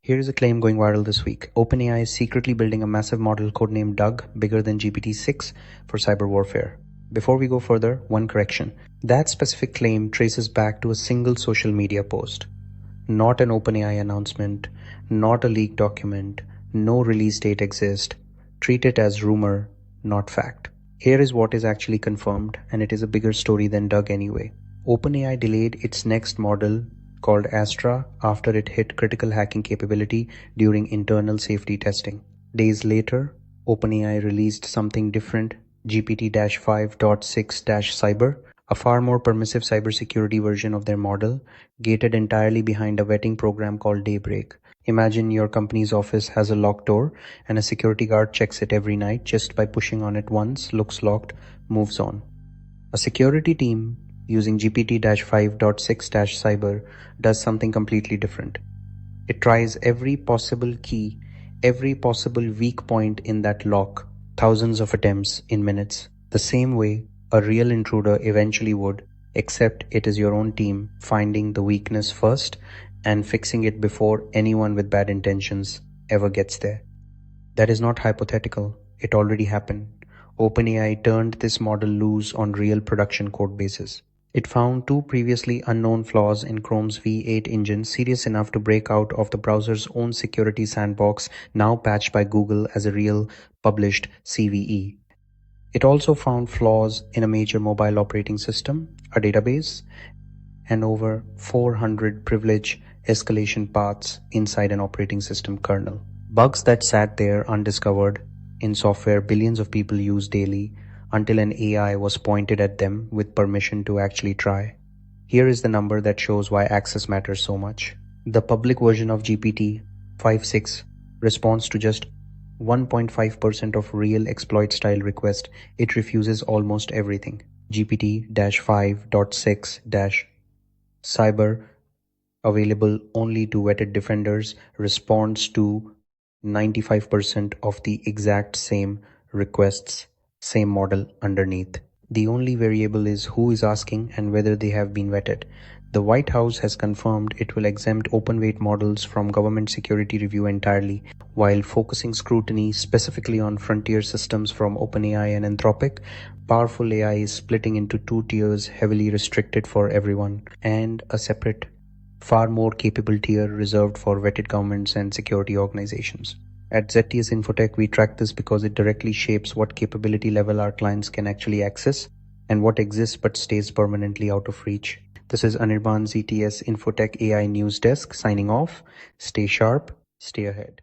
Here is a claim going viral this week. OpenAI is secretly building a massive model codenamed Doug, bigger than GPT-6, for cyber warfare. Before we go further, one correction. That specific claim traces back to a single social media post. Not an OpenAI announcement, not a leaked document, no release date exists. Treat it as rumor, not fact. Here is what is actually confirmed, and it is a bigger story than Doug anyway. OpenAI delayed its next model called Astra after it hit critical hacking capability during internal safety testing. Days later, OpenAI released something different, GPT-5.6-Cyber, a far more permissive cybersecurity version of their model, gated entirely behind a vetting program called Daybreak. Imagine your company's office has a locked door and a security guard checks it every night just by pushing on it once, looks locked, moves on. A security team using GPT-5.6-Cyber does something completely different. It tries every possible key, every possible weak point in that lock, thousands of attempts in minutes, the same way a real intruder eventually would, except it is your own team finding the weakness first and fixing it before anyone with bad intentions ever gets there. That is not hypothetical, it already happened. OpenAI turned this model loose on real production code bases. It found two previously unknown flaws in Chrome's V8 engine serious enough to break out of the browser's own security sandbox, now patched by Google as a real published CVE. It also found flaws in a major mobile operating system, a database, and over 400 privilege escalation paths inside an operating system kernel. Bugs that sat there undiscovered in software billions of people use daily until an AI was pointed at them with permission to actually try. Here is the number that shows why access matters so much. The public version of GPT-5.6 responds to just 1.5% of real exploit-style requests. It refuses almost everything. GPT-5.6-Cyber, available only to vetted defenders, responds to 95% of the exact same requests, same model underneath. The only variable is who is asking and whether they have been vetted. The White House has confirmed it will exempt open-weight models from government security review entirely, while focusing scrutiny specifically on frontier systems from OpenAI and Anthropic. Powerful AI is splitting into two tiers, heavily restricted for everyone, and a separate, far more capable tier reserved for vetted governments and security organizations. At ZTS Infotech, we track this because it directly shapes what capability level our clients can actually access and what exists but stays permanently out of reach. This is Anirban ZTS Infotech AI News Desk signing off. Stay sharp, stay ahead.